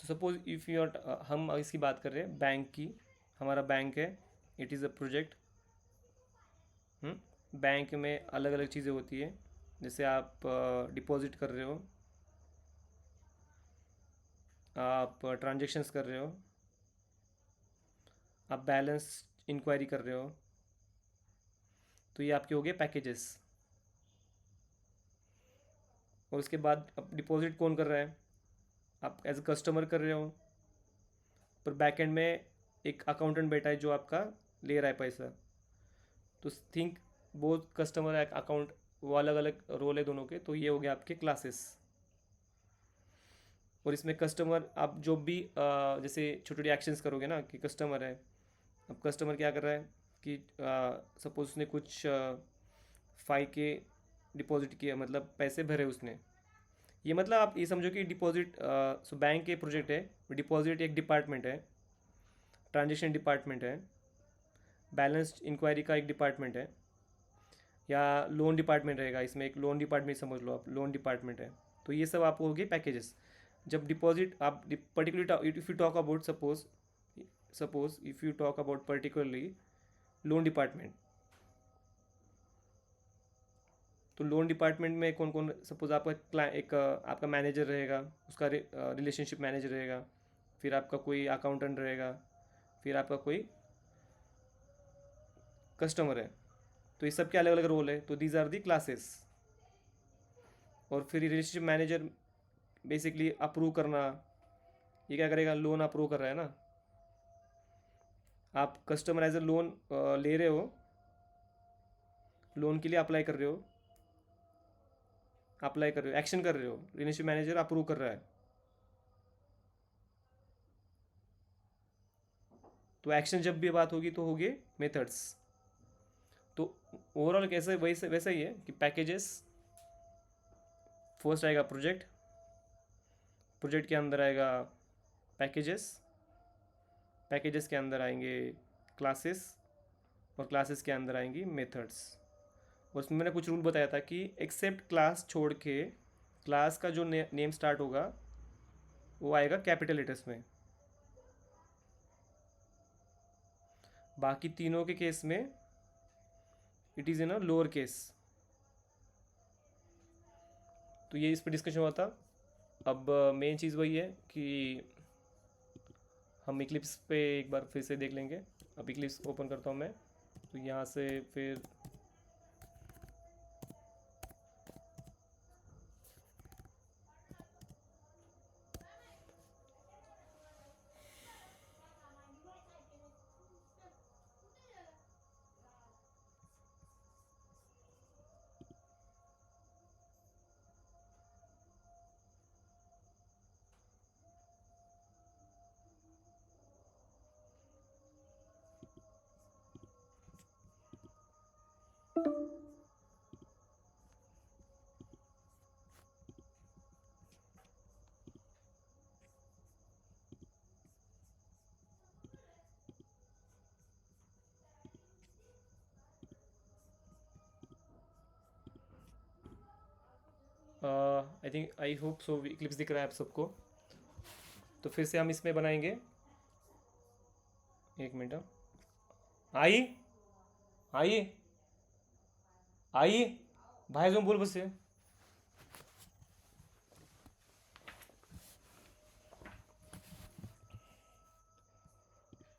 तो suppose if you are, हम इसकी बात कर रहे हैं बैंक की, हमारा बैंक है, it is a project. Bank में अलग अलग चीज़ें होती है, जैसे आप डिपॉजिट कर रहे हो, आप ट्रांजेक्शन्स कर रहे हो, आप बैलेंस इंक्वायरी कर रहे हो, तो ये आपके हो गए पैकेजेस। और उसके बाद अब डिपॉजिट कौन कर रहा है, आप एज अ कस्टमर कर रहे हो, पर बैक एंड में एक अकाउंटेंट बैठा है जो आपका ले रहा है पैसा। तो थिंक बोथ कस्टमर अकाउंट, वो अलग अलग रोल है दोनों के, तो ये हो गया आपके क्लासेस। और इसमें कस्टमर आप जो भी जैसे छोटे छोटे एक्शंस करोगे ना, कि कस्टमर है, अब कस्टमर क्या कर रहा है कि सपोज उसने कुछ 5K डिपॉजिट किया, मतलब पैसे भरे उसने। ये मतलब आप ये समझो कि डिपॉजिट, सो बैंक के प्रोजेक्ट है, डिपॉजिट एक डिपार्टमेंट है, ट्रांजेक्शन डिपार्टमेंट है, बैलेंस इंक्वायरी का एक डिपार्टमेंट है, या लोन डिपार्टमेंट रहेगा, इसमें एक लोन डिपार्टमेंट समझ लो आप, लोन डिपार्टमेंट है। तो ये सब आपको होगी पैकेजेस। जब डिपॉजिट आप particularly if you talk about, suppose if you talk about particularly loan department, तो लोन डिपार्टमेंट में कौन कौन, सपोज आपका एक आपका मैनेजर रहेगा, उसका रिलेशनशिप मैनेजर रहेगा, फिर आपका कोई अकाउंटेंट रहेगा, फिर आपका कोई कस्टमर है। तो ये सब के अलग अलग रोल है, तो दीज आर दी क्लासेस। और फिर रिलेशनशिप मैनेजर बेसिकली अप्रूव करना, ये क्या करेगा, लोन अप्रूव कर रहा है ना, आप कस्टमर एज ए लोन ले रहे हो, लोन के लिए अप्लाई कर रहे हो, एक्शन कर रहे हो, रिलेशनशिप मैनेजर अप्रूव कर रहा है। तो एक्शन जब भी बात होगी तो होगी मेथड्स। तो ओवरऑल कैसे वैसे वैसा ही है कि पैकेजेस, फर्स्ट आएगा प्रोजेक्ट, प्रोजेक्ट के अंदर आएगा पैकेजेस, पैकेजेस के अंदर आएंगे क्लासेस, और क्लासेस के अंदर आएंगी मेथड्स। और उसमें मैंने कुछ रूल बताया था कि एक्सेप्ट क्लास छोड़ के, क्लास का जो नेम स्टार्ट होगा वो आएगा कैपिटल लेटर्स में, बाकी तीनों के केस में it is in a lower case. तो ये इस पर डिस्कशन हुआ था। अब मेन चीज़ वही है कि हम इक्लिप्स पे एक बार फिर से देख लेंगे। अब इक्लिप्स ओपन करता हूँ मैं, तो यहाँ से फिर I think, I hope so Eclipse दिख रहा है आप सबको। तो फिर से हम इसमें बनाएंगे, एक मिनट। आई आई आई भाई जो बोल बस।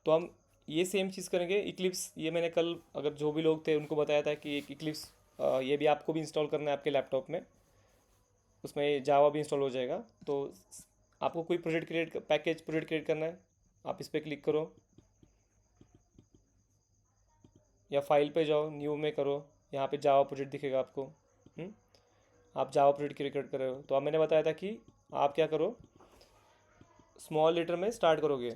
तो हम ये सेम चीज़ करेंगे इक्लिप्स। ये मैंने कल, अगर जो भी लोग थे उनको बताया था कि एक इक्लिप्स ये भी आपको भी इंस्टॉल करना है आपके लैपटॉप में, उसमें जावा भी इंस्टॉल हो जाएगा। तो आपको कोई पैकेज प्रोजेक्ट क्रिएट करना है, आप इस पर क्लिक करो, या फाइल पे जाओ, न्यू में करो, यहाँ पे जावा प्रोजेक्ट दिखेगा आपको। हम्म, आप जावा प्रोजेक्ट क्रिएट कर रहे हो, तो अब मैंने बताया था कि आप क्या करो, स्मॉल लेटर में स्टार्ट करोगे,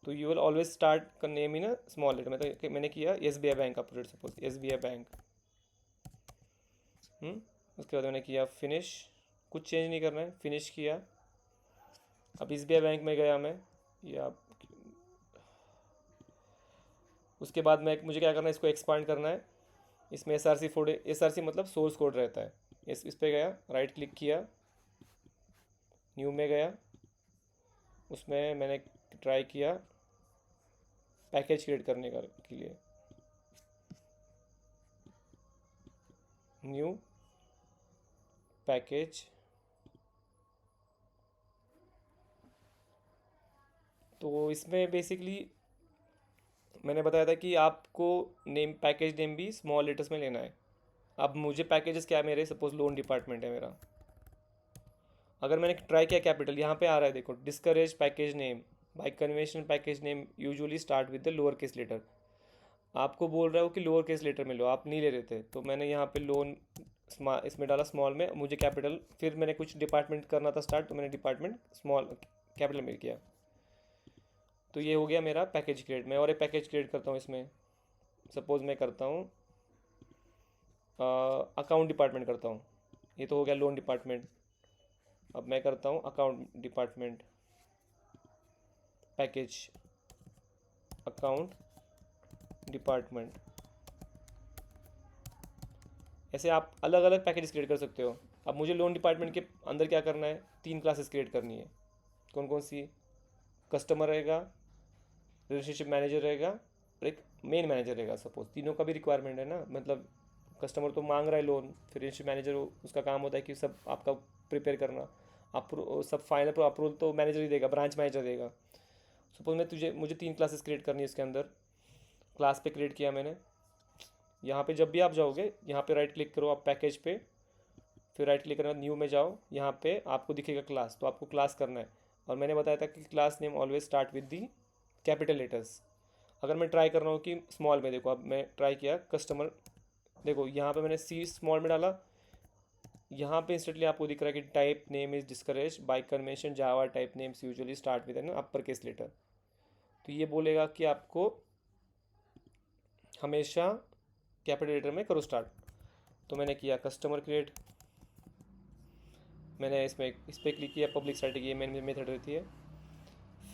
तो यू विल ऑलवेज स्टार्ट का नेम इन स्मॉल लेटर में। तो मैंने किया SBI बैंक का प्रोजेक्ट, सपोज SBI बैंक। उसके बाद मैंने किया फिनिश, कुछ चेंज नहीं करना है, फिनिश किया। अब SBI बैंक में गया मैं, या उसके बाद मैं, मुझे क्या करना है, इसको एक्सपांड करना है। इसमें SRC मतलब सोर्स कोड रहता है। इस पे गया, राइट क्लिक किया, न्यू में गया, उसमें मैंने ट्राई किया पैकेज क्रिएट करने का के लिए, न्यू पैकेज। तो इसमें बेसिकली मैंने बताया था कि आपको नेम, पैकेज नेम भी स्मॉल लेटर्स में लेना है। अब मुझे पैकेजेस क्या है मेरे, सपोज लोन डिपार्टमेंट है मेरा, अगर मैंने ट्राई किया कैपिटल, यहाँ पे आ रहा है देखो, discourage package name by convention, package name usually start with the lower case letter. आपको बोल रहा हो कि लोअर केस लेटर में लो, आप नहीं ले रहे थे, तो मैंने यहाँ पे लोन इसमें डाला स्मॉल में, मुझे कैपिटल, फिर मैंने कुछ डिपार्टमेंट करना था स्टार्ट, तो मैंने डिपार्टमेंट स्मॉल कैपिटल में किया। तो ये हो गया मेरा पैकेज क्रिएट। मैं और एक पैकेज क्रिएट करता हूँ इसमें, सपोज मैं करता हूँ अकाउंट डिपार्टमेंट करता हूँ, ये तो हो गया लोन डिपार्टमेंट। अब मैं करता हूँ account department package, account department. ऐसे आप अलग अलग पैकेज क्रिएट कर सकते हो। अब मुझे लोन डिपार्टमेंट के अंदर क्या करना है, 3 क्लासेस क्रिएट करनी है। कौन कौन सी? कस्टमर रहेगा, रिलेशनशिप मैनेजर रहेगा, और एक मेन मैनेजर रहेगा। सपोज तीनों का भी रिक्वायरमेंट है ना, मतलब कस्टमर तो मांग रहा है लोन, फिर रिलेशनशिप मैनेजर उसका काम होता है कि सब आपका प्रिपेयर करना, सब फाइनल अप्रूवल तो मैनेजर ही देगा, ब्रांच मैनेजर देगा। सपोज मुझे 3 क्लासेस क्रिएट करनी है इसके अंदर। क्लास पे क्रिएट किया मैंने, यहाँ पे जब भी आप जाओगे, यहाँ पे राइट क्लिक करो आप पैकेज पे, फिर राइट क्लिक करना, न्यू में जाओ, यहाँ पे आपको दिखेगा क्लास, तो आपको क्लास करना है। और मैंने बताया था कि class name always start with the capital letters. अगर मैं ट्राई कर रहा हूँ कि स्मॉल में, देखो अब मैं ट्राई किया कस्टमर, देखो यहाँ पे मैंने सी स्मॉल में डाला, यहाँ पे इंस्टेंटली आपको दिख रहा है कि type name is discourage by convention, Java type names usually start with an upper case letter. तो ये बोलेगा कि आपको हमेशा कैपिटल लेटर में करो स्टार्ट। तो मैंने किया कस्टमर क्रिएट, मैंने इसमें इस पर क्लिक किया, पब्लिक स्टैटिक, ये मेन मेथड रहती है।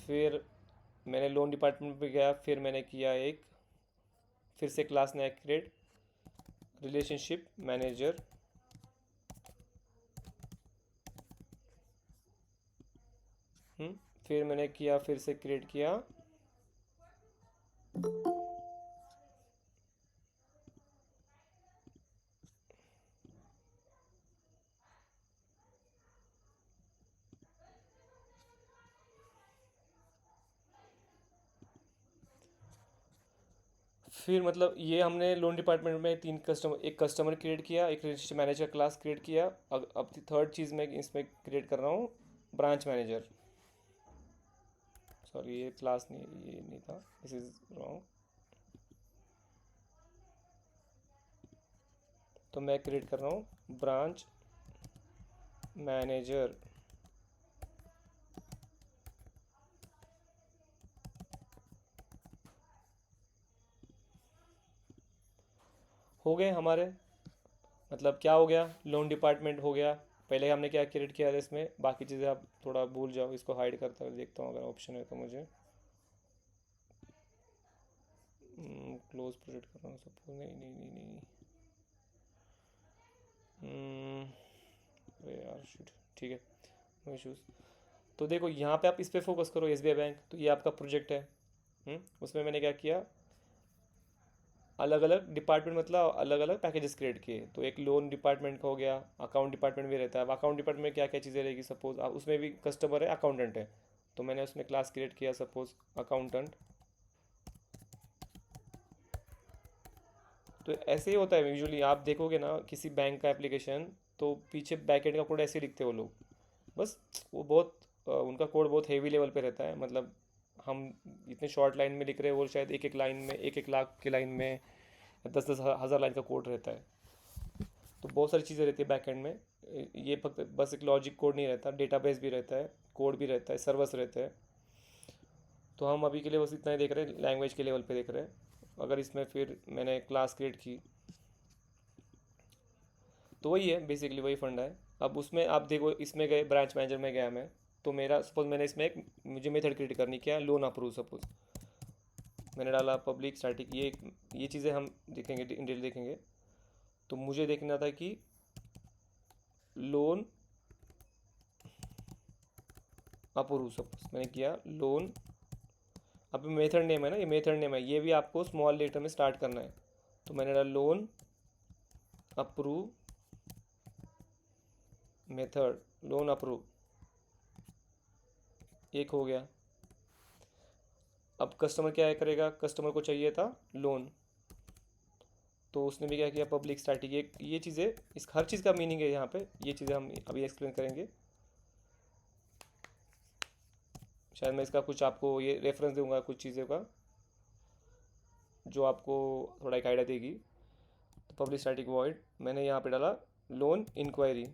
फिर मैंने लोन डिपार्टमेंट पे गया, फिर मैंने किया एक, फिर से क्लास नया क्रिएट, रिलेशनशिप मैनेजर। फिर मैंने किया, फिर से क्रिएट किया फिर मतलब ये हमने लोन डिपार्टमेंट में 3 कस्टमर, एक कस्टमर क्रिएट किया, एक रिलेशनशिप मैनेजर क्लास क्रिएट किया। अब थर्ड चीज़ मैं इसमें क्रिएट कर रहा हूँ ब्रांच मैनेजर। सॉरी ये क्लास नहीं, ये नहीं था, दिस इज रॉन्ग। तो मैं क्रिएट कर रहा हूँ ब्रांच मैनेजर। हो गए हमारे, मतलब क्या हो गया, लोन डिपार्टमेंट हो गया। पहले हमने क्या क्रिएट किया था इसमें, बाकी चीज़ें आप थोड़ा भूल जाओ, इसको हाइड करता हुआ देखता हूँ अगर ऑप्शन है तो मुझे। क्लोज प्रोजेक्ट कर रहा हूँ सपोज, नहीं नहीं नहीं नहीं, अरे यार शिट, ठीक है, नो इश्यूज़। तो देखो यहाँ पे आप इस पे फोकस करो, एस बी आई बैंक, तो ये आपका प्रोजेक्ट है। उसमें मैंने क्या किया, अलग अलग डिपार्टमेंट, मतलब अलग अलग पैकेजेस क्रिएट किए। तो एक लोन डिपार्टमेंट का हो गया, अकाउंट डिपार्टमेंट भी रहता है। अब अकाउंट डिपार्टमेंट में क्या क्या चीज़ें रहेगी, सपोज उसमें भी कस्टमर है, अकाउंटेंट है, तो मैंने उसमें क्लास क्रिएट किया सपोज अकाउंटेंट। तो ऐसे ही होता है यूजुअली, आप देखोगे ना किसी बैंक का एप्लीकेशन, तो पीछे बैकएंड का कोड ऐसे ही लिखते हैं वो लोग, बस वो बहुत उनका कोड बहुत हेवी लेवल पे रहता है। मतलब हम इतने शॉर्ट लाइन में लिख रहे हैं, वो शायद एक एक लाइन में, एक एक लाख की लाइन में 10-10 हज़ार लाइन का कोड रहता है। तो बहुत सारी चीज़ें रहती है बैकएंड में। ये बस एक लॉजिक कोड नहीं रहता, डेटाबेस भी रहता है, कोड भी रहता है, सर्वर्स रहते हैं। तो हम अभी के लिए बस इतना ही देख रहे हैं, लैंग्वेज के लेवल पे देख रहे हैं। अगर इसमें फिर मैंने क्लास क्रिएट की, तो वही है बेसिकली, वही फंडा है। अब उसमें आप देखो, इसमें गए ब्रांच मैनेजर में गया मैं, तो मेरा सपोज मैंने इसमें एक, मुझे मेथड क्रिएट करनी, क्या लोन अप्रूव, सपोज मैंने डाला पब्लिक स्टैटिक, ये चीज़ें हम देखेंगे, डिटेल देखेंगे। तो मुझे देखना था कि लोन अप्रूव सपोज मैंने किया लोन। अब मेथड नेम है ना, ये मेथड नेम है, ये भी आपको स्मॉल लेटर में स्टार्ट करना है। तो मैंने डाला loan approve method, loan approve, एक हो गया। अब कस्टमर क्या करेगा, कस्टमर को चाहिए था लोन, तो उसने भी क्या किया, पब्लिक स्टैटिक। ये चीज़ें, इस हर चीज़ का मीनिंग है यहाँ पे, ये चीज़ें हम अभी एक्सप्लेन करेंगे। शायद मैं इसका कुछ आपको ये रेफरेंस दूंगा कुछ चीज़ों का, जो आपको थोड़ा एक आइडिया देगी। तो पब्लिक स्टैटिक वॉइड मैंने यहाँ पे डाला लोन इंक्वायरी,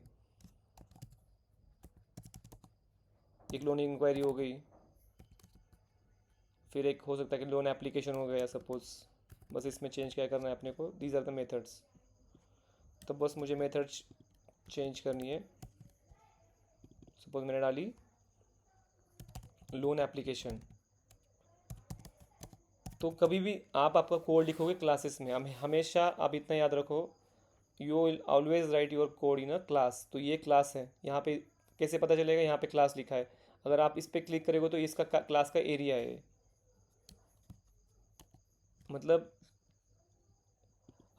एक लोन इंक्वायरी हो गई। फिर एक हो सकता है कि लोन एप्लीकेशन हो गया सपोज। बस इसमें चेंज क्या करना है अपने को, दीज आर द मेथड्स। तो बस मुझे मेथड चेंज करनी है। सपोज मैंने डाली लोन एप्लीकेशन। तो कभी भी आप आपका कोड लिखोगे क्लासेस में, हमेशा आप इतना याद रखो, you will always right your code in a class. तो ये क्लास है, यहाँ पे कैसे पता चलेगा, यहाँ पे क्लास लिखा है। अगर आप इस पर क्लिक करोगे तो इसका क्लास का एरिया है, मतलब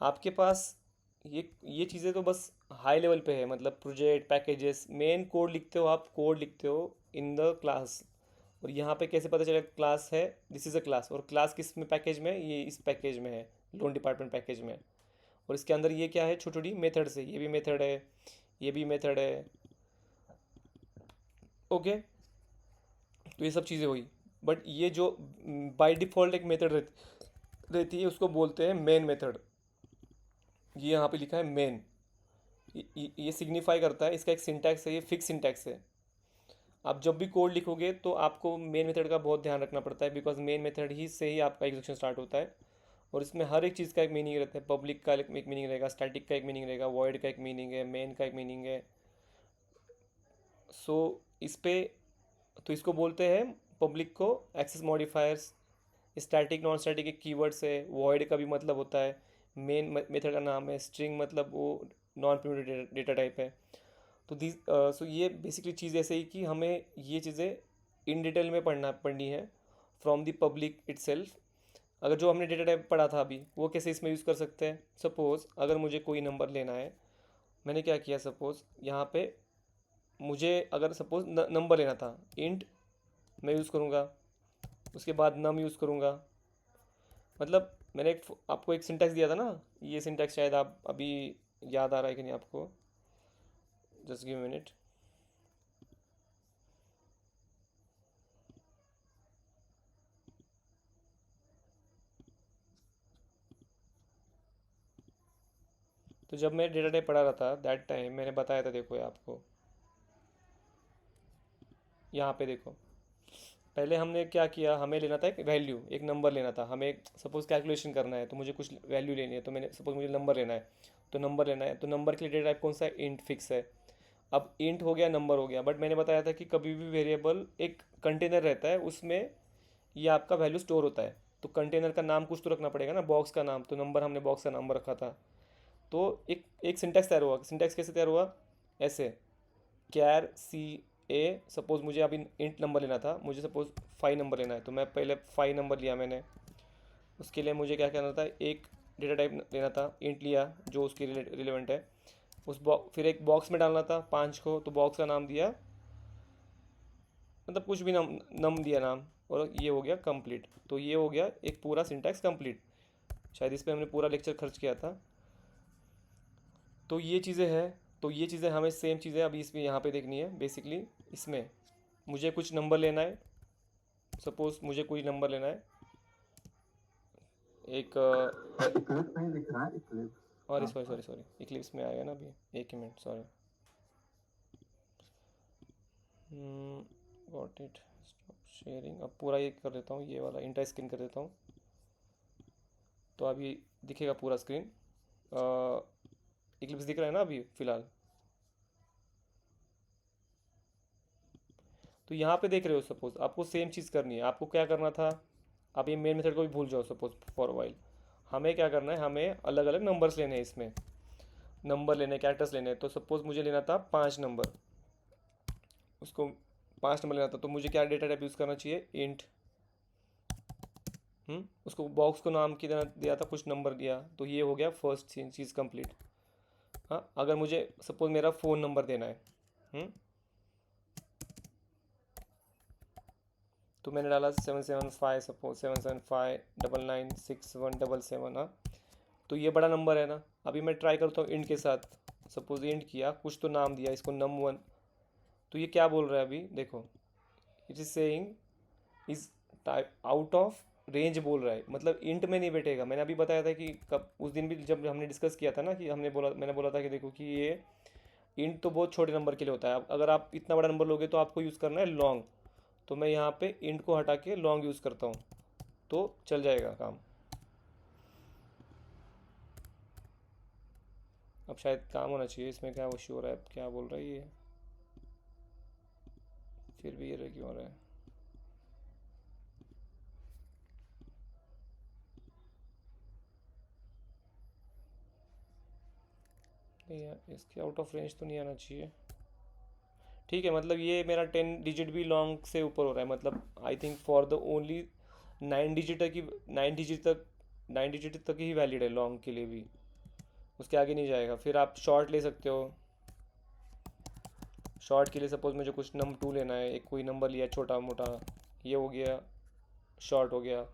आपके पास ये चीज़ें तो बस हाई लेवल पे है, मतलब प्रोजेक्ट पैकेजेस मेन कोड लिखते हो, आप कोड लिखते हो इन द क्लास। और यहाँ पे कैसे पता चलेगा क्लास है, दिस इज़ अ क्लास। और क्लास किस में पैकेज में है, ये इस पैकेज में है, लोन डिपार्टमेंट पैकेज में। और इसके अंदर ये क्या है, छोटी छोटी मेथड से, ये भी मेथड है, ये भी मेथड है। ओके, तो ये सब चीज़ें हुई। बट ये जो बाय डिफ़ॉल्ट एक मेथड रहती है, उसको बोलते हैं मेन मेथड। ये यहाँ पे लिखा है मेन, ये सिग्निफाई करता है, इसका एक सिंटैक्स है, ये फिक्स सिंटैक्स है। आप जब भी कोड लिखोगे तो आपको मेन मेथड का बहुत ध्यान रखना पड़ता है, बिकॉज मेन मेथड ही से ही आपका एग्जीक्यूशन स्टार्ट होता है। और इसमें हर एक चीज़ का एक मीनिंग रहता है, पब्लिक का एक मीनिंग रहेगा, स्टैटिक का एक मीनिंग रहेगा, वॉइड का एक मीनिंग है, मेन का एक मीनिंग है। सो इस पे, तो इसको बोलते हैं पब्लिक को access modifiers. Static non static एक कीवर्ड्स है, वॉइड का भी मतलब होता है, मेन मेथड का नाम है, स्ट्रिंग मतलब वो नॉन प्रिमिटिव डेटा टाइप है। तो दिस सो ये बेसिकली चीज़ ऐसे ही कि हमें ये चीज़ें इन डिटेल में पढ़नी है फ्रॉम द पब्लिक इटसेल्फ। अगर जो हमने डेटा टाइप पढ़ा था अभी, वो कैसे इसमें यूज़ कर सकते हैं। सपोज़ अगर मुझे कोई नंबर लेना है, मैंने क्या किया, सपोज़ यहाँ पे मुझे अगर सपोज़ नंबर लेना था, इंट मैं यूज़ करूँगा, उसके बाद नम यूज़ करूँगा। मतलब मैंने आपको एक सिंटैक्स दिया था ना, ये सिंटैक्स शायद आप अभी याद आ रहा है कि नहीं आपको, जस्ट गिव मिनट। तो जब मैं डेटा टाइप पढ़ा रहा था दैट टाइम मैंने बताया था, देखो ये आपको यहाँ पे देखो, पहले हमने क्या किया, हमें लेना था एक वैल्यू, एक नंबर लेना था हमें। सपोज़ कैलकुलेशन करना है तो मुझे कुछ वैल्यू लेनी है, तो मैंने सपोज़ मुझे नंबर लेना है, तो नंबर लेना है, तो नंबर के लिए डेटा टाइप कौन सा है, इंट फिक्स है। अब इंट हो गया, नंबर हो गया, बट मैंने बताया था कि कभी भी वेरिएबल एक कंटेनर रहता है, उसमें ये आपका वैल्यू स्टोर होता है। तो कंटेनर का नाम कुछ तो रखना पड़ेगा ना, बॉक्स का नाम, तो नंबर हमने बॉक्स का नाम रखा था। तो एक एक सिंटैक्स तैयार हुआ, सिंटैक्स कैसे तैयार हुआ, ऐसे कैर सी ए। सपोज़ मुझे अभी इंट नंबर लेना था, मुझे सपोज़ 5 नंबर लेना है, तो मैं पहले 5 नंबर लिया मैंने। उसके लिए मुझे क्या करना था, एक डेटा टाइप लेना था, इंट लिया जो उसकी रिलेवेंट है। फिर एक बॉक्स में डालना था 5 को, तो बॉक्स का नाम दिया, मतलब कुछ भी नाम, नम दिया नाम, और ये हो गया कंप्लीट। तो ये हो गया एक पूरा सिंटैक्स कंप्लीट। शायद इस पर हमने पूरा लेक्चर खर्च किया था। तो ये चीज़ें हैं, तो ये चीज़ें हमें सेम चीज़ें अभी इसमें यहाँ पे देखनी है। बेसिकली इसमें मुझे कुछ नंबर लेना है, सपोज मुझे कोई नंबर लेना है, एक इक्लिप्स नहीं दिख रहा है, इक्लिप्स और सॉरी आपका। सॉरी सॉरी इक्लिप्स में आएगा ना अभी, एक ही minute, sorry. Got it, stop sharing. अब पूरा ये कर देता हूँ, ये वाला इंटर स्क्रीन कर देता हूँ, तो अभी दिखेगा पूरा स्क्रीन। इक्लिप्स दिख रहा है ना अभी फ़िलहाल। तो यहाँ पे देख रहे हो, सपोज आपको सेम चीज़ करनी है। आपको क्या करना था, आप ये मेन मेथड को भी भूल जाओ सपोज फॉर वाइल। हमें क्या करना है, हमें अलग अलग नंबर्स लेने हैं, इसमें नंबर लेने, कैरेक्टर्स लेने हैं। तो सपोज मुझे लेना था 5 नंबर, उसको 5 नंबर लेना था, तो मुझे क्या डेटा टाइप यूज़ करना चाहिए, इंट। उसको बॉक्स को नाम की तरह दिया था, कुछ नंबर दिया, तो ये हो गया फर्स्ट चीज़ कंप्लीट। हाँ, अगर मुझे सपोज मेरा फ़ोन नंबर देना है, तो मैंने डाला 775, सपोज 77599961777। हाँ, तो ये बड़ा नंबर है ना। अभी मैं ट्राई करता हूँ इंट के साथ, सपोज इंट किया, कुछ तो नाम दिया इसको num1। तो ये क्या बोल रहा है अभी देखो, it is saying is type out of range बोल रहा है, मतलब इंट में नहीं बैठेगा। मैंने अभी बताया था कि कब, उस दिन भी जब हमने डिस्कस किया था ना, कि मैंने बोला था कि देखो कि ये इंट तो बहुत छोटे नंबर के लिए होता है। अब अगर आप इतना बड़ा नंबर लोगे तो आपको यूज़ करना है लॉन्ग। तो मैं यहाँ पे इंट को हटा के लॉन्ग यूज़ करता हूँ, तो चल जाएगा काम। अब शायद काम होना चाहिए इसमें, क्या वो शो हो रहा है, क्या बोल रहा है ये, फिर भी ये क्यों हो रहा है। नहीं यार, इसके आउट ऑफ रेंज तो नहीं आना चाहिए। ठीक है, मतलब ये मेरा 10 डिजिट भी लॉन्ग से ऊपर हो रहा है, मतलब I think for the only 9 digit तक ही, 9 डिजिट तक ही वैलिड है लॉन्ग के लिए भी, उसके आगे नहीं जाएगा। फिर आप शॉर्ट ले सकते हो। शॉर्ट के लिए सपोज मुझे कुछ num2 लेना है, एक कोई नंबर लिया छोटा मोटा, ये हो गया शॉर्ट हो गया।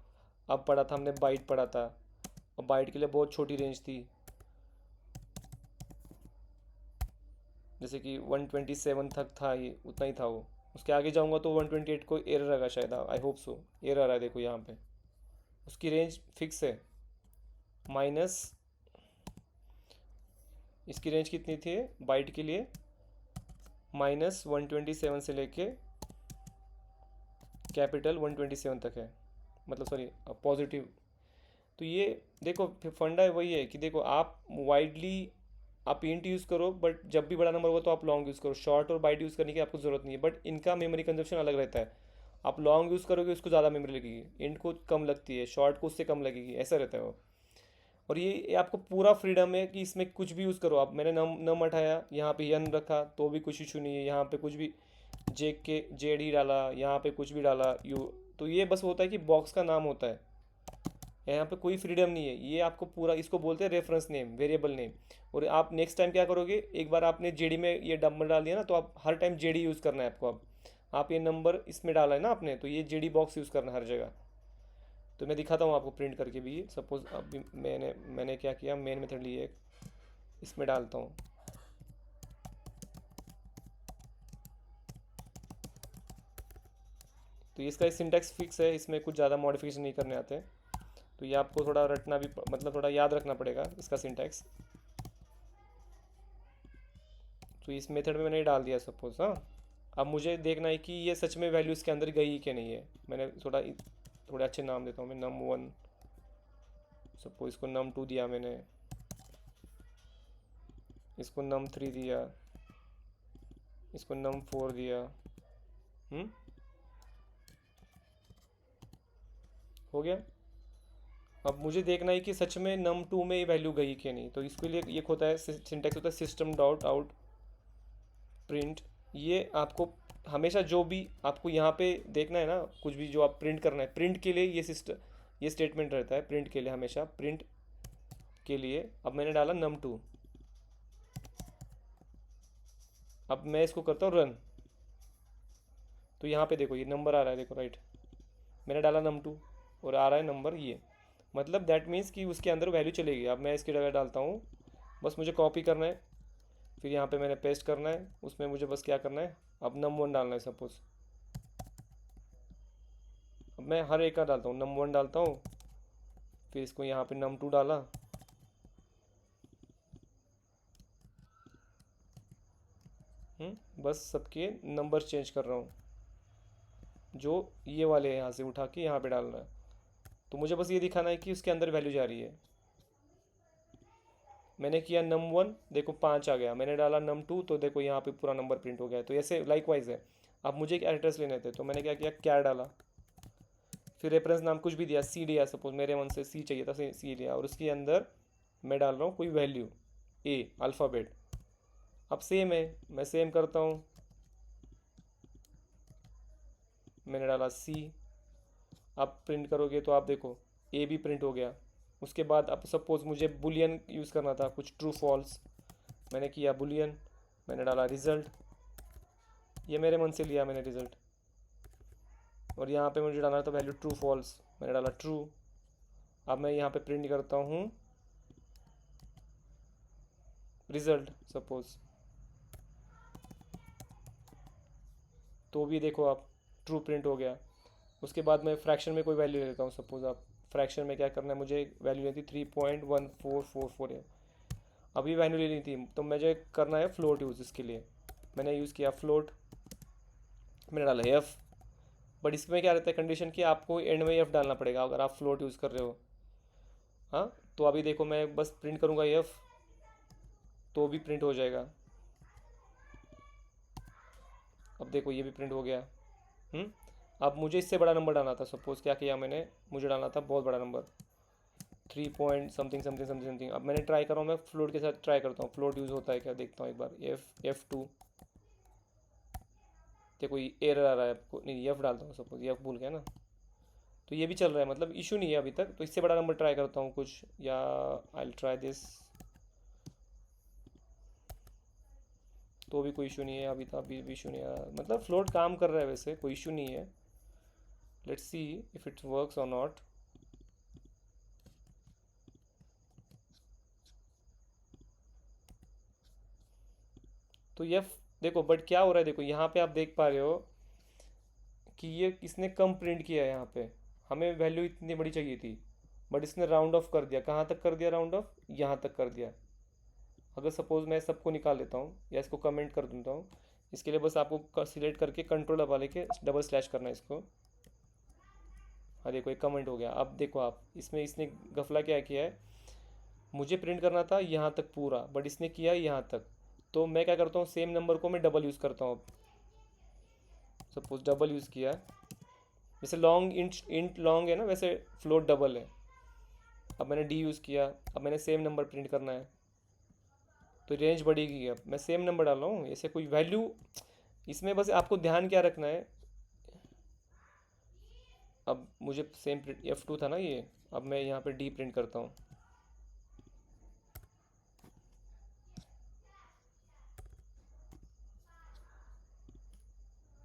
अब पढ़ा था हमने बाइट पढ़ा था, और बाइट के लिए बहुत छोटी रेंज थी, जैसे कि 127 तक था, ये उतना ही था वो। उसके आगे जाऊंगा तो 128 को एरर आएगा शायद, आई होप सो। एरर आ रहा है देखो यहाँ पे, उसकी रेंज फिक्स है माइनस, इसकी रेंज कितनी थी बाइट के लिए, -127 से लेके कैपिटल 127 तक है, मतलब सॉरी पॉजिटिव। तो ये देखो फंडा वही है कि देखो आप वाइडली आप इंट यूज़ करो, बट जब भी बड़ा नंबर होगा तो आप लॉन्ग यूज़ करो। शॉर्ट और बाइट यूज़ करने की आपको ज़रूरत नहीं है, बट इनका मेमोरी कंजप्शन अलग रहता है। आप लॉन्ग यूज़ करोगे उसको ज़्यादा मेमोरी लगेगी, इंट को कम लगती है, शॉर्ट को उससे कम लगेगी, ऐसा रहता है वो। और ये आपको पूरा फ्रीडम है कि इसमें कुछ भी यूज़ करो आप। मैंने नम नम हटाया, यहाँ पे यन रखा तो भी कुछ इशू नहीं है, यहाँ पे कुछ भी जेड ही डाला, यहाँ पे कुछ भी डाला यू। तो ये बस होता है कि बॉक्स का नाम होता है, यहाँ पे कोई फ्रीडम नहीं है। ये आपको पूरा, इसको बोलते हैं रेफरेंस नेम, वेरिएबल नेम। और आप नेक्स्ट टाइम क्या करोगे, एक बार आपने जेडी में ये नंबर डाल दिया ना, तो आप हर टाइम जेडी यूज़ करना है आपको। अब आप ये नंबर इसमें डाला है ना आपने, तो ये जेडी बॉक्स यूज़ करना हर जगह। तो मैं दिखाता हूँ आपको प्रिंट करके भी। सपोज अभी मैंने क्या किया, मेन मेथड लिए एक, इसमें डालता हूँ। तो इसका सिंटैक्स फिक्स है, इसमें कुछ ज़्यादा मॉडिफिकेशन नहीं करने आते। तो ये आपको थोड़ा रटना भी, मतलब थोड़ा याद रखना पड़ेगा इसका सिंटैक्स। तो इस मेथड में मैंने डाल दिया सपोज। हाँ, अब मुझे देखना है कि ये सच में वैल्यू इसके अंदर गई कि नहीं है। मैंने थोड़े अच्छे नाम देता हूँ मैं, num1, सपोज इसको num2 दिया मैंने, इसको num3 दिया, इसको num4 दिया। हो गया। अब मुझे देखना है कि सच में num2 में ये वैल्यू गई कि नहीं। तो इसके लिए ये होता है, सिंटैक्स होता है सिस्टम डॉट आउट प्रिंट। ये आपको हमेशा जो भी आपको यहाँ पे देखना है ना, कुछ भी जो आप प्रिंट करना है, प्रिंट के लिए ये सिस्टम, ये स्टेटमेंट रहता है प्रिंट के लिए, हमेशा प्रिंट के लिए। अब मैंने डाला num2, अब मैं इसको करता हूँ रन। तो यहाँ पे देखो ये नंबर आ रहा है, देखो राइट, मैंने डाला num2 और आ रहा है नंबर ये, मतलब दैट मीन्स कि उसके अंदर वैल्यू चलेगी। अब मैं इसकी जगह डालता हूँ, बस मुझे कॉपी करना है, फिर यहाँ पे मैंने पेस्ट करना है, उसमें मुझे बस क्या करना है, अब num1 डालना है सपोज। अब मैं हर एक का डालता हूँ, num1 डालता हूँ, फिर इसको यहाँ पे num2 डाला, बस सबके नंबर चेंज कर रहा हूँ, जो ये वाले यहाँ से उठा के यहाँ पे डालना है। तो मुझे बस ये दिखाना है कि उसके अंदर वैल्यू जा रही है। मैंने किया num1, देखो 5 आ गया, मैंने डाला num2, तो देखो यहाँ पे पूरा नंबर प्रिंट हो गया। तो ऐसे लाइकवाइज है। अब मुझे एक एड्रेस लेने थे, तो मैंने क्या किया, क्या डाला, फिर रेफरेंस नाम कुछ भी दिया, सी दिया, सपोज मेरे मन से सी चाहिए था, सी लिया, और उसके अंदर मैं डाल रहा हूँ कोई वैल्यू, ए अल्फ़ाबेट। अब सेम है, मैं सेम करता हूँ, मैंने डाला सी। आप प्रिंट करोगे तो आप देखो ए भी प्रिंट हो गया। उसके बाद अब सपोज मुझे बुलियन यूज़ करना था, कुछ ट्रू फॉल्स, मैंने किया बुलियन, मैंने डाला रिज़ल्ट, ये मेरे मन से लिया मैंने रिज़ल्ट। और यहाँ पे मुझे डालना था वैल्यू ट्रू फॉल्स, मैंने डाला ट्रू। अब मैं यहाँ पे प्रिंट करता हूँ रिज़ल्ट सपोज, तो भी देखो आप ट्रू प्रिंट हो गया। उसके बाद मैं फ्रैक्शन में कोई वैल्यू ले लेता हूँ। सपोज आप फ्रैक्शन में क्या करना है, मुझे वैल्यू लेनी थी 3.1444 है, अभी वैल्यू लेनी थी, तो मुझे करना है फ्लोट यूज़। इसके लिए मैंने यूज़ किया फ्लोट, मैंने डाला एफ। बट इसमें क्या रहता है कंडीशन कि आपको एंड में एफ डालना पड़ेगा अगर आप फ्लोट यूज़ कर रहे हो। हाँ, तो अभी देखो मैं बस प्रिंट करूँगा एफ, तो भी प्रिंट हो जाएगा। अब देखो ये भी प्रिंट हो गया। अब मुझे इससे बड़ा नंबर डालना था। सपोज क्या किया मैंने, मुझे डालना था बहुत बड़ा number, 3 point something something something something. अब मैंने ट्राई कर रहा हूँ, मैं फ्लोट के साथ ट्राई करता हूँ, फ्लोट यूज़ होता है क्या देखता हूँ एक बार। F2, देखो ये एरर आ रहा है आपको, नहीं एफ डालता हूँ, सपोज एफ भूल गया ना, तो ये भी चल रहा है, मतलब इशू नहीं है अभी तक। तो इससे बड़ा नंबर ट्राई करता हूँ कुछ, या आई ट्राई दिस, तो भी कोई इशू नहीं है अभी तक, अभी भी इशू नहीं आ रहा। मतलब फ्लोट काम कर रहा है वैसे, कोई इशू नहीं है। Let's see if it works और नॉट। तो ये देखो, बट क्या हो रहा है देखो, यहाँ पे आप देख पा रहे हो कि ये इसने कम प्रिंट किया है। यहाँ पे हमें वैल्यू इतनी बड़ी चाहिए थी, बट इसने राउंड ऑफ कर दिया। कहाँ तक कर दिया राउंड ऑफ, यहाँ तक कर दिया। अगर सपोज मैं सबको निकाल देता हूँ या इसको कमेंट कर देता हूँ, इसके लिए बस आपको सिलेक्ट करके कंट्रोल दबा लेके डबल स्लैश करना है इसको। हाँ देखो एक कमेंट हो गया। अब देखो आप इसमें इसने गफला क्या किया है, मुझे प्रिंट करना था यहाँ तक पूरा, बट इसने किया है यहाँ तक। तो मैं क्या करता हूँ, सेम नंबर को मैं डबल यूज़ करता हूँ। सपोज डबल यूज़ किया, जैसे लॉन्ग इंट लॉन्ग है ना, वैसे फ्लोट डबल है। अब मैंने डी यूज़ किया, अब मैंने सेम नंबर प्रिंट करना है, तो रेंज बढ़ेगी। अब मैं सेम नंबर डाल रहा हूँ, ऐसे कोई वैल्यू इसमें, बस आपको ध्यान क्या रखना है। अब मुझे सेम प्रिंट F2 था ना ये, अब मैं यहाँ पे डी प्रिंट करता हूँ।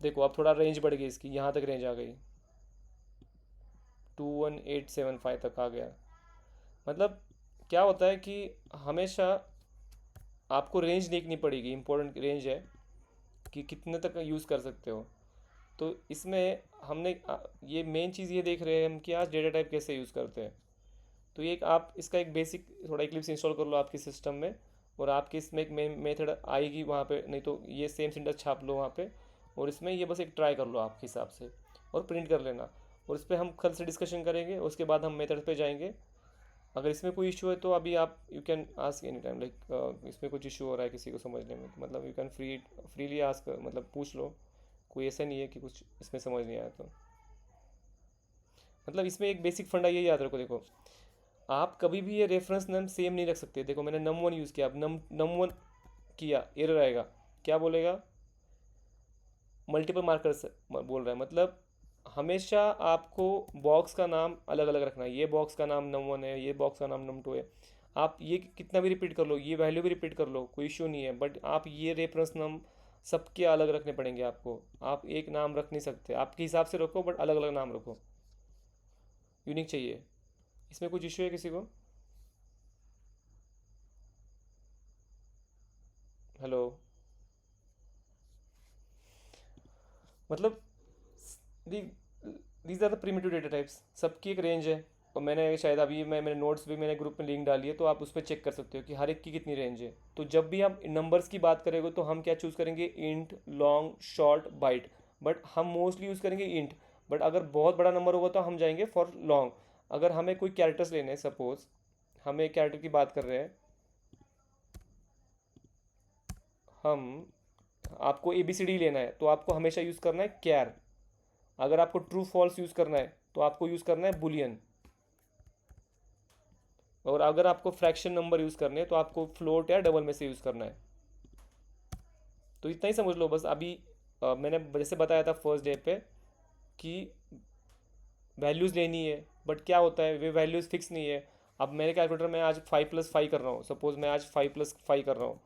देखो अब थोड़ा रेंज बढ़ गई इसकी, यहाँ तक रेंज आ गई, 21875 तक आ गया। मतलब क्या होता है कि हमेशा आपको रेंज देखनी पड़ेगी, इंपॉर्टेंट रेंज है कि कितने तक यूज़ कर सकते हो। तो इसमें हमने ये मेन चीज़ ये देख रहे हैं हम कि आज डेटा टाइप कैसे यूज़ करते हैं। तो ये एक आप इसका एक बेसिक थोड़ा इक्लिप्स इंस्टॉल कर लो आपके सिस्टम में, और आपके इसमें एक मेथड आएगी वहाँ पे, नहीं तो ये सेम सिंटेक्स छाप लो वहाँ पे, और इसमें ये बस एक ट्राई कर लो आपके हिसाब से और प्रिंट कर लेना। और इस पर हम कल से डिस्कशन करेंगे, उसके बाद हम मेथड पे जाएंगे। अगर इसमें कोई इशू है तो अभी आप you can ask any time, like इसमें कुछ इशू हो रहा है किसी को समझने में, तो मतलब यू कैन फ्रीली आस्क, मतलब पूछ लो। कोई ऐसा नहीं है कि कुछ इसमें समझ नहीं आया तो। मतलब इसमें एक बेसिक फंडा ये याद रखो, देखो आप कभी भी ये रेफरेंस नेम सेम नहीं रख सकते। देखो मैंने num1 यूज़ किया, अब num1 किया, एरर आएगा, क्या बोलेगा, मल्टीपल मार्कर्स बोल रहा है। मतलब हमेशा आपको बॉक्स का नाम अलग अलग रखना है। ये बॉक्स का नाम num1 है, ये बॉक्स का नाम num2 है। आप ये कितना भी रिपीट कर लो, ये वैल्यू भी रिपीट कर लो, कोई इशू नहीं है, बट आप ये रेफरेंस नाम सबके अलग रखने पड़ेंगे आपको। आप एक नाम रख नहीं सकते, आपके हिसाब से रखो बट अलग अलग नाम रखो, यूनिक चाहिए। इसमें कुछ इशू है किसी को? हेलो? मतलब these are the primitive data types, सबकी एक रेंज है। और मैंने शायद अभी मेरे नोट्स भी मैंने ग्रुप में लिंक डाली है, तो आप उस पर चेक कर सकते हो कि हर एक की कितनी रेंज है। तो जब भी हम नंबर्स की बात करेंगे तो हम क्या चूज़ करेंगे, int, long, short, byte. But हम मोस्टली यूज़ करेंगे इंट। बट अगर बहुत बड़ा नंबर होगा तो हम जाएंगे फॉर लॉन्ग। अगर हमें कोई कैरेक्टर्स लेने हैं, सपोज हमें एक कैरेक्टर की बात कर रहे हैं हम, आपको ABCD लेना है तो आपको हमेशा यूज़ करना है कैर। अगर आपको ट्रू फॉल्स यूज़ करना है तो आपको यूज़ करना है बुलियन। और अगर आपको फ्रैक्शन नंबर यूज़ करने हैं तो आपको फ्लोट या डबल में से यूज़ करना है। तो इतना ही समझ लो बस। अभी मैंने जैसे बताया था फर्स्ट डे पे कि वैल्यूज़ लेनी है, बट क्या होता है वे वैल्यूज़ फिक्स नहीं है। अब मेरे कैलकुलेटर में आज 5+5 कर रहा हूँ, सपोज मैं आज 5+5 कर रहा हूँ।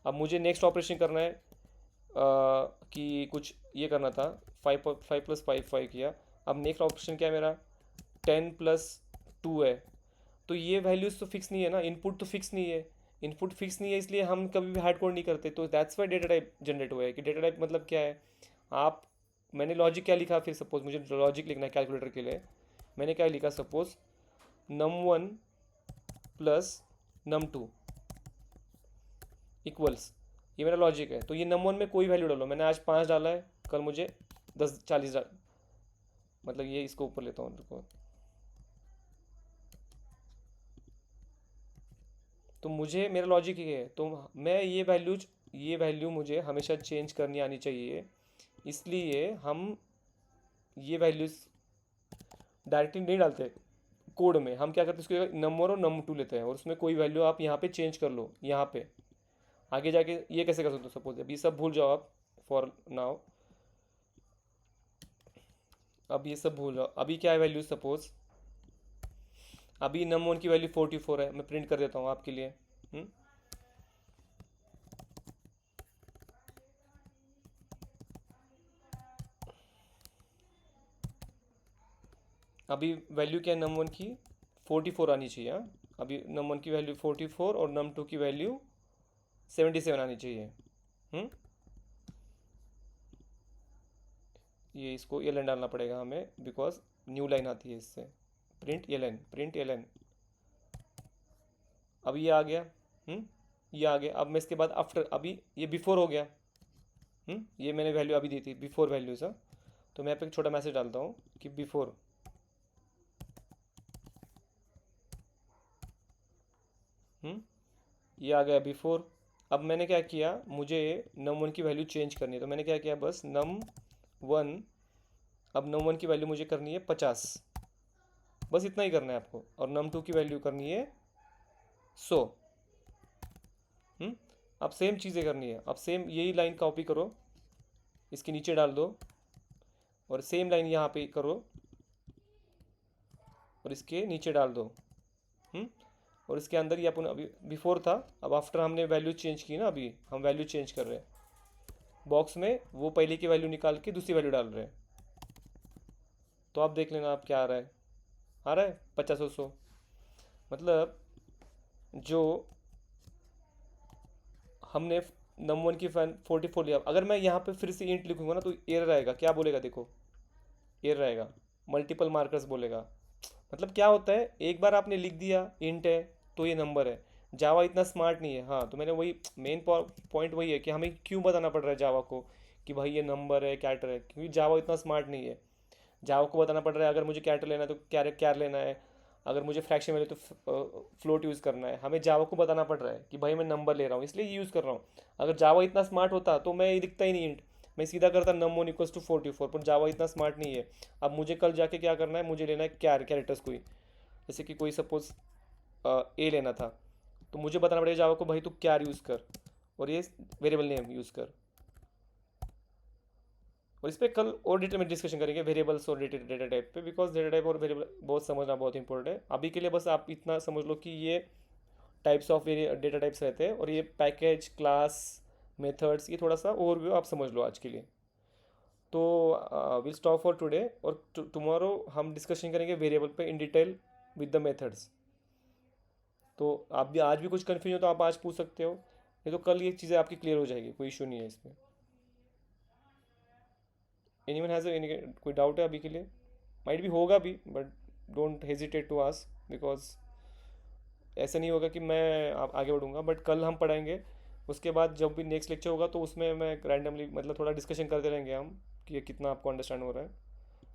अब मुझे नेक्स्ट ऑपरेशन करना है, कि कुछ ये करना था, 5+5 किया। अब नेक्स्ट ऑप्शन क्या है मेरा, 10+2 है। तो ये वैल्यूज़ तो फिक्स नहीं है ना, इनपुट तो फिक्स नहीं है। इनपुट फिक्स नहीं है, इसलिए हम कभी भी हार्ड कोड नहीं करते। तो that's why data type generate हुआ है। कि डेटा टाइप मतलब क्या है, आप, मैंने लॉजिक क्या लिखा, फिर सपोज मुझे लॉजिक लिखना है कैलकुलेटर के लिए, मैंने क्या लिखा, suppose num1 plus num2 equals, ये मेरा लॉजिक है। तो ये num1 में कोई वैल्यू डालो, मैंने आज 5 डाला है, कल मुझे 10 40 मतलब ये इसको ऊपर लेता हूँ, रुको। तो मुझे मेरा लॉजिक ये है, तो मैं ये वैल्यू मुझे हमेशा चेंज करनी आनी चाहिए। इसलिए हम ये वैल्यूज़ डायरेक्टली नहीं डालते कोड में। हम क्या करते हैं, उसको नंबर और num2 लेते हैं, और उसमें कोई वैल्यू आप यहाँ पे चेंज कर लो, यहाँ पे आगे जाके ये कैसे कर सकते हो। सपोज अभी सब भूल जाओ आप, फॉर नाउ अब ये सब भूल जाओ। अभी क्या है वैल्यू, सपोज अभी num1 की वैल्यू 44 है, मैं प्रिंट कर देता हूँ आपके लिए। अभी वैल्यू क्या है num1 की, 44 आनी चाहिए। हाँ, अभी num1 की वैल्यू 44 और num2 की वैल्यू 77 आनी चाहिए। हम्म ये इसको एल डालना पड़ेगा हमें, बिकॉज न्यू लाइन आती है इससे, प्रिंट एल। अब ये आ गया। ये आ गया। अब मैं इसके बाद आफ्टर, अभी ये बिफोर हो गया। ये मैंने वैल्यू अभी दी थी, बिफोर वैल्यू सा। तो मैं यहाँ पे एक छोटा मैसेज डालता हूँ कि बिफोर। ये आ गया बिफोर। अब मैंने क्या किया, मुझे num1 की वैल्यू चेंज करनी है, तो मैंने क्या किया, बस num1, अब num1 की वैल्यू मुझे करनी है 50, बस इतना ही करना है आपको। और num2 की वैल्यू करनी है 100। अब सेम चीज़ें करनी है, अब सेम यही लाइन कॉपी करो, इसके नीचे डाल दो, और सेम लाइन यहाँ पे करो और इसके नीचे डाल दो। और इसके अंदर ये अपन अभी बिफोर था, अब आफ्टर हमने वैल्यू चेंज की ना, अभी हम वैल्यू चेंज कर रहे हैं बॉक्स में, वो पहले की वैल्यू निकाल के दूसरी वैल्यू डाल रहे हैं। तो आप देख लेना आप क्या आ रहा है 50 और 100। मतलब जो हमने num1 की फैन 44 लिया, अगर मैं यहाँ पे फिर से इंट लिखूंगा ना, तो एरर आएगा। क्या बोलेगा, देखो एरर आएगा, मल्टीपल मार्कर्स बोलेगा। मतलब क्या होता है, एक बार आपने लिख दिया इंट है तो ये नंबर है। जावा इतना स्मार्ट नहीं है। हाँ, तो मैंने वही मेन पॉइंट वही है कि हमें क्यों बताना पड़ रहा है जावा को कि भाई ये नंबर है, कैरेक्टर है, क्योंकि जावा इतना स्मार्ट नहीं है। जावा को बताना पड़ रहा है, अगर मुझे कैरेक्टर लेना है तो कैर लेना है, अगर मुझे फ्रैक्शन मिले तो फ्लोट यूज़ करना है। हमें जावा को बताना पड़ रहा है कि भाई मैं नंबर ले रहा हूँ, इसलिए यूज़ कर रहा हूँ। अगर जावा इतना स्मार्ट होता तो मैं ये लिखता ही नहीं इंट, मैं सीधा करता num1 इक्वल्स टू 44। पर जावा इतना स्मार्ट नहीं है। अब मुझे कल जाके क्या करना है, मुझे लेना है कैरेक्टर्स कोई, जैसे कि कोई सपोज ए लेना था, तो मुझे बताना पड़ेगा जावा को, भाई तू क्या यूज़ कर, और ये वेरिएबल नेम यूज़ कर। और इस पर कल और डिटेल में डिस्कशन करेंगे, वेरिएबल्स और डेटा टाइप पे, बिकॉज डेटा टाइप और वेरिएबल बहुत समझना बहुत इंपॉर्टेंट है। अभी के लिए बस आप इतना समझ लो कि ये टाइप्स ऑफ डेटा टाइप्स रहते हैं, और ये पैकेज, क्लास, मेथड्स, ये थोड़ा सा ओवरव्यू आप समझ लो आज के लिए। तो विल स्टॉप फॉर टुडे, और टुमारो हम डिस्कशन करेंगे वेरिएबल पे in detail with the methods. तो आप भी आज भी कुछ कन्फ्यूजन हो तो आप आज पूछ सकते हो, नहीं तो कल ये चीज़ें आपकी क्लियर हो जाएगी, कोई इशू नहीं है इसमें। एनीवन हैज़ एनी कोई डाउट है अभी के लिए, माइट भी होगा भी, but don't hesitate to ask, because ऐसा नहीं होगा कि मैं आप आगे बढ़ूंगा, बट कल हम पढ़ाएंगे। उसके बाद जब भी नेक्स्ट लेक्चर होगा तो उसमें मैं रैंडमली मतलब थोड़ा डिस्कशन करते रहेंगे हम कि ये कितना आपको अंडरस्टैंड हो रहा है।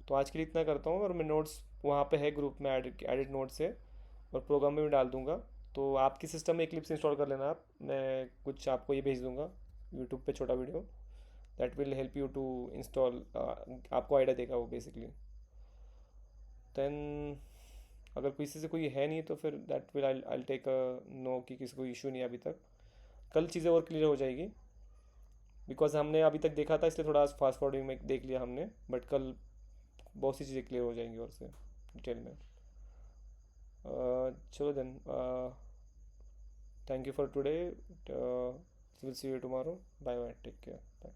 तो आज के लिए इतना करता हूँ, और मैं नोट्स वहाँ पे है ग्रुप में एडिट नोट्स है, और प्रोग्राम में भी डाल दूंगा। तो आपके सिस्टम में इक्लिप्स इंस्टॉल कर लेना आप, मैं कुछ आपको ये भेज दूंगा यूट्यूब पे छोटा video, that will help you to install, आपको आइडिया देगा वो बेसिकली। देन अगर किसी से कोई है नहीं तो फिर that will I take no कि किसी को इशू नहीं है अभी तक। कल चीज़ें और क्लियर हो जाएगी, बिकॉज हमने अभी तक देखा था इसलिए थोड़ा फास्ट फॉरवर्डिंग में देख लिया हमने, बट कल बहुत सी चीज़ें क्लियर हो जाएंगी और से डिटेल में। चलो then, thank you for today, will see you tomorrow, bye bye, take care, bye.